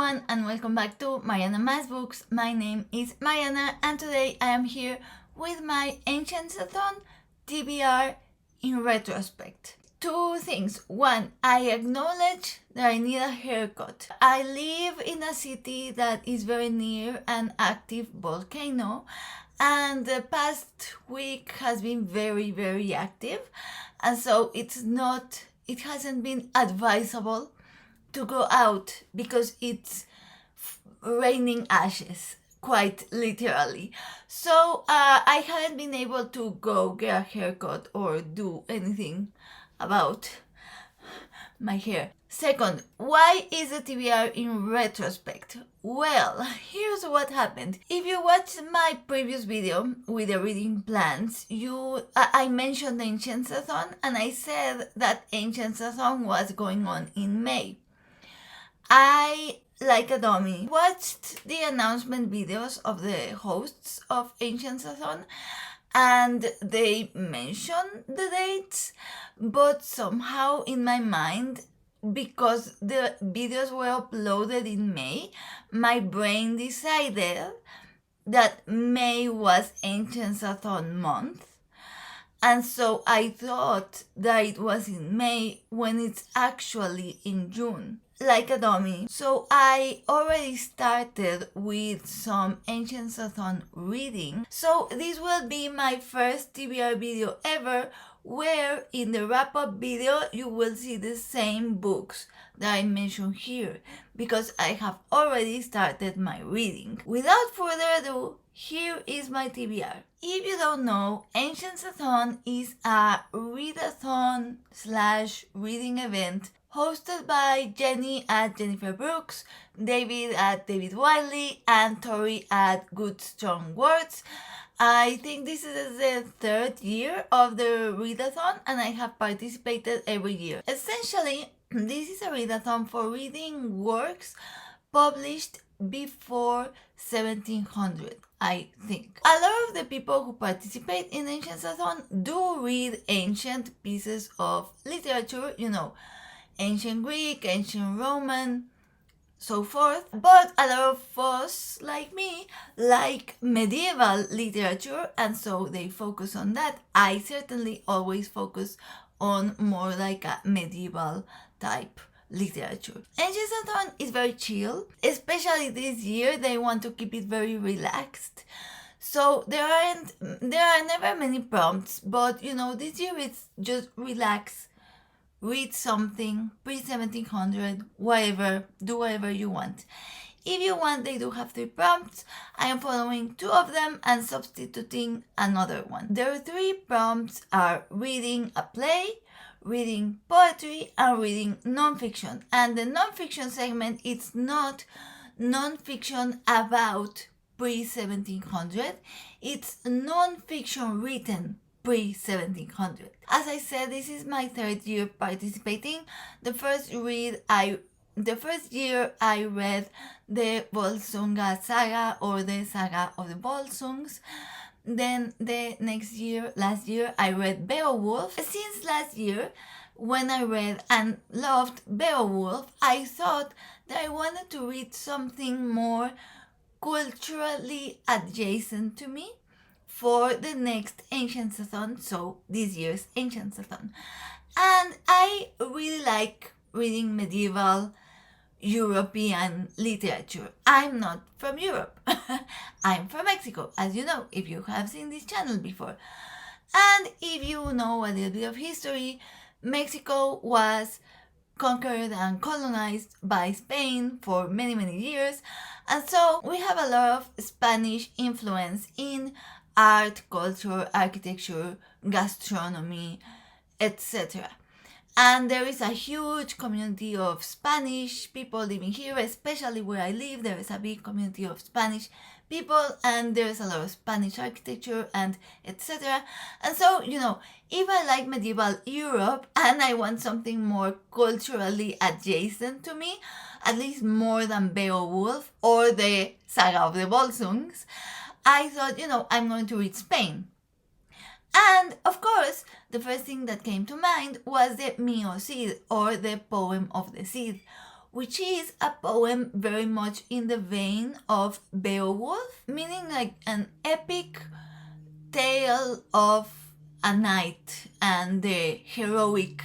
everyone, and welcome back to Mariana Mas Books. My name is Mariana, and today I am here with my ANCIENTSATHON TBR in retrospect. Two things. One, I acknowledge that I need a haircut. I live in a city that is very near an active volcano, and the past week has been very active, and so it hasn't been advisable to go out because it's raining ashes, quite literally. So I haven't been able to go get a haircut or do anything about my hair. Second, why is the TBR in retrospect? Well, here's what happened. If you watched my previous video with the reading plans, I mentioned ANCIENTSATHON, and I said that ANCIENTSATHON was going on in May. I, like a dummy, watched the announcement videos of the hosts of ANCIENTSATHON, and they mentioned the dates, but somehow in my mind, because the videos were uploaded in May, my brain decided that May was ANCIENTSATHON month. And so I thought that it was in May when it's actually in June. Like a dummy. So I already started with some ANCIENTSATHON reading. So this will be my first TBR video ever, where in the wrap-up video you will see the same books that I mentioned here, because I have already started my reading. Without further ado, here is my TBR. If you don't know, ANCIENTSATHON is a readathon / reading event hosted by Jenny at Jennifer Brooks, David at David Wiley, and Tori at Good Strong Words. I think this is the third year of the readathon, and I have participated every year. Essentially, this is a readathon for reading works published before 1700, I think. A lot of the people who participate in ANCIENTSATHON do read ancient pieces of literature, ancient Greek, ancient Roman, so forth. But a lot of us, like me, like medieval literature, and so they focus on that. I certainly always focus on more like a medieval type literature. ANCIENTSATHON is very chill, especially this year. They want to keep it very relaxed. So there are never many prompts, but this year it's just relax. Read something, pre-1700, whatever, do whatever you want. If you want, they do have 3 prompts. I am following 2 of them and substituting another one. Their 3 prompts are reading a play, reading poetry, and reading nonfiction. And the nonfiction segment, it's not nonfiction about pre-1700, it's nonfiction written pre-1700. As I said, this is my 3rd year participating. The first year I read the Volsungs Saga, or the Saga of the Volsungs. Then the last year, I read Beowulf. Since last year, when I read and loved Beowulf, I thought that I wanted to read something more culturally adjacent to me for the next ANCIENTSATHON, so this year's ANCIENTSATHON. And I really like reading medieval European literature. I'm not from Europe. I'm from Mexico, as you know, if you have seen this channel before. And if you know a little bit of history, Mexico was conquered and colonized by Spain for many years. And so we have a lot of Spanish influence in art, culture, architecture, gastronomy, etc. And there is a huge community of Spanish people living here, especially where I live. There is a big community of Spanish people, and there's a lot of Spanish architecture and etc. And so, if I like medieval Europe and I want something more culturally adjacent to me, at least more than Beowulf or the Saga of the Volsungs, I thought, I'm going to read Spain. And of course, the first thing that came to mind was the Mio Cid, or the poem of the Cid, which is a poem very much in the vein of Beowulf, meaning like an epic tale of a knight and the heroic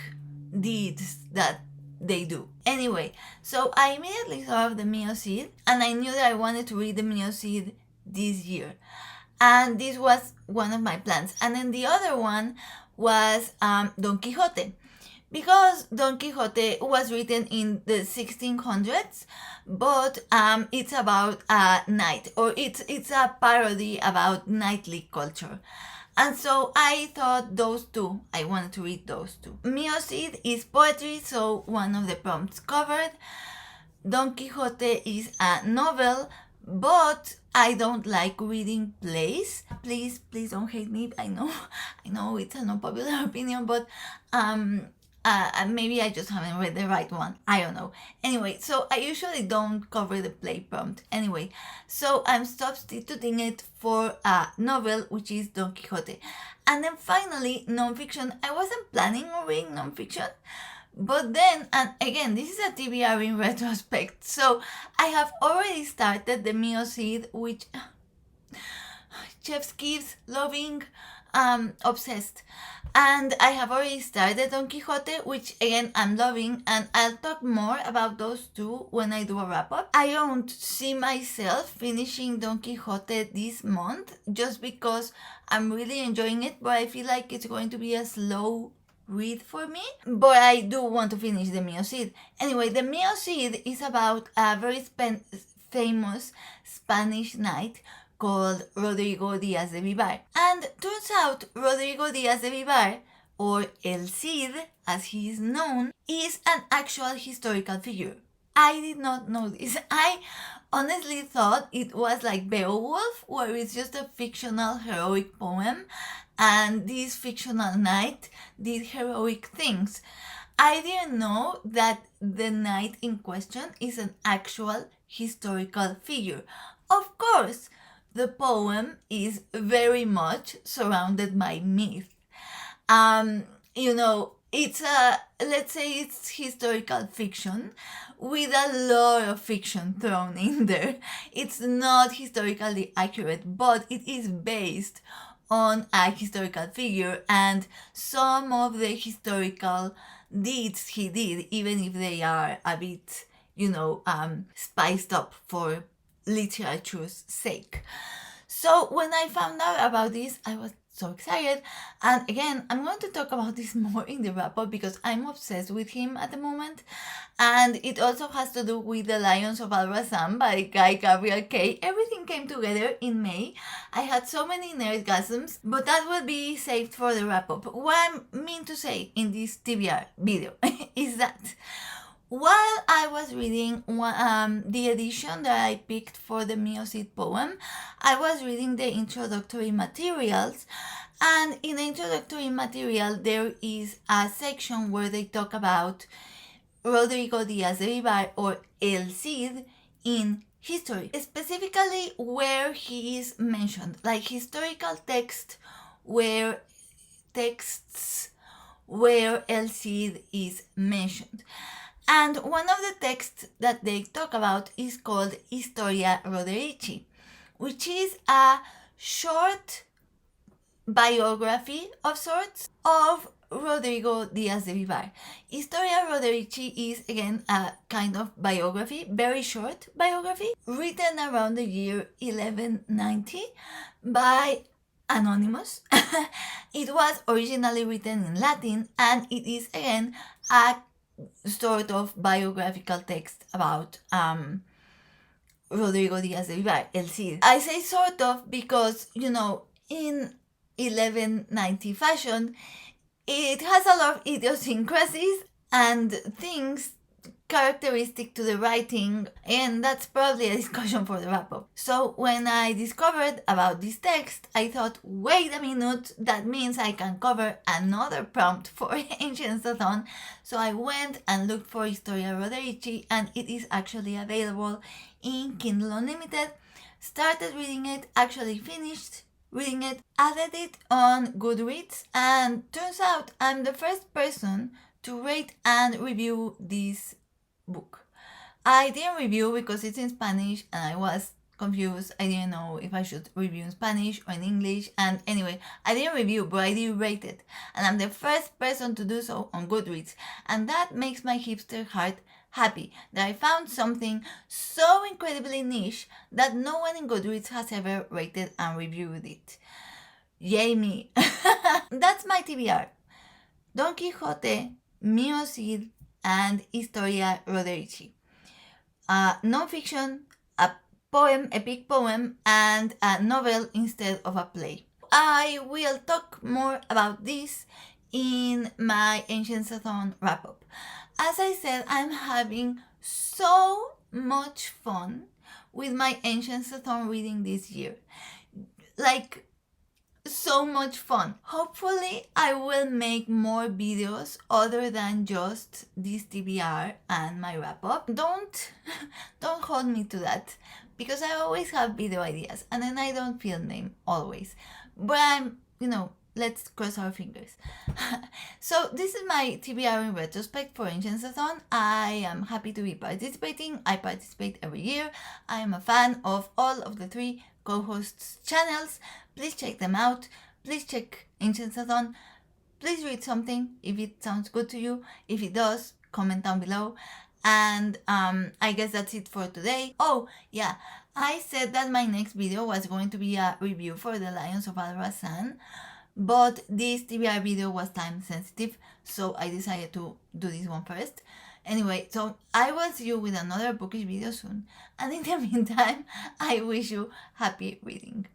deeds that they do. Anyway, so I immediately thought of the Mio Cid, and I knew that I wanted to read the Mio Cid this year. And this was one of my plans. And then the other one was Don Quixote. Because Don Quixote was written in the 1600s, but it's about a knight, or it's a parody about knightly culture. And so I thought those two, I wanted to read those two. Mio Cid is poetry, so one of the prompts covered. Don Quixote is a novel, but I don't like reading plays. Please don't hate me. I know it's an unpopular opinion, but maybe I just haven't read the right one. I don't know. Anyway, so I usually don't cover the play prompt. Anyway, so I'm substituting it for a novel, which is Don Quixote. And then finally, nonfiction. I wasn't planning on reading nonfiction, but then, and again, this is a TBR in retrospect. So I have already started the Mio Cid, which Chef's Kiss, loving, obsessed. And I have already started Don Quixote, which again I'm loving, and I'll talk more about those two when I do a wrap up. I don't see myself finishing Don Quixote this month just because I'm really enjoying it, but I feel like it's going to be a slow read for me. But I do want to finish the Mio Cid. Anyway, the Mio Cid is about a very famous Spanish knight called Rodrigo Diaz de Vivar. And turns out Rodrigo Diaz de Vivar, or El Cid as he is known, is an actual historical figure. I did not know this. I honestly thought it was like Beowulf, where it's just a fictional heroic poem and this fictional knight did heroic things. I didn't know that the knight in question is an actual historical figure. Of course, the poem is very much surrounded by myth. It's let's say it's historical fiction with a lot of fiction thrown in there. It's not historically accurate, but it is based on a historical figure, and some of the historical deeds he did, even if they are a bit, spiced up for literature's sake. So when I found out about this, I was so excited. And again, I'm going to talk about this more in the wrap up because I'm obsessed with him at the moment. And it also has to do with The Lions of Al-Rassan by Gavriel K. Everything came together in May. I had so many nerdgasms, but that will be saved for the wrap up. What I mean to say in this TBR video is that while I was reading the edition that I picked for the Mio Cid poem, I was reading the introductory materials, and in the introductory material there is a section where they talk about Rodrigo Diaz de Vivar, or El Cid, in history, specifically where he is mentioned, like historical texts where El Cid is mentioned. And one of the texts that they talk about is called Historia Roderici, which is a short biography of sorts of Rodrigo Diaz de Vivar. Historia Roderici is again a kind of biography, very short biography, written around the year 1190 by Anonymous. It was originally written in Latin, and it is again a sort of biographical text about Rodrigo Diaz de Vivar, El Cid. I say sort of because, in 1190 fashion, it has a lot of idiosyncrasies and things characteristic to the writing, and that's probably a discussion for the wrap-up. So when I discovered about this text, I thought, wait a minute, that means I can cover another prompt for ANCIENTSATHON. So I went and looked for Historia Roderici, and it is actually available in Kindle Unlimited. Started reading it, actually finished reading it, added it on Goodreads, and turns out I'm the first person to rate and review this book. I didn't review because it's in Spanish and I was confused. I didn't know if I should review in Spanish or in English. And anyway, I didn't review, but I did rate it. And I'm the first person to do so on Goodreads. And that makes my hipster heart happy that I found something so incredibly niche that no one in Goodreads has ever rated and reviewed it. Yay me. That's my TBR. Don Quixote, Mio Cid, and Historia Roderici. Nonfiction, a poem, epic poem, and a novel instead of a play. I will talk more about this in my ANCIENTSATHON wrap-up. As I said, I'm having so much fun with my ANCIENTSATHON reading this year. Like, so much fun. Hopefully I will make more videos other than just this TBR and my wrap up. Don't hold me to that, because I always have video ideas and then I don't film them always. But I'm, let's cross our fingers. So this is my TBR in retrospect for ANCIENTSATHON. I am happy to be participating. I participate every year. I am a fan of all of the 3 co-hosts' channels. Please check them out. Please check ANCIENTSATHON. Please read something if it sounds good to you. If it does, comment down below. And I guess that's it for today. Oh yeah, I said that my next video was going to be a review for The Lions of Al-Rassan, but this TBR video was time sensitive, so I decided to do this one first. Anyway, so I will see you with another bookish video soon, and in the meantime, I wish you happy reading.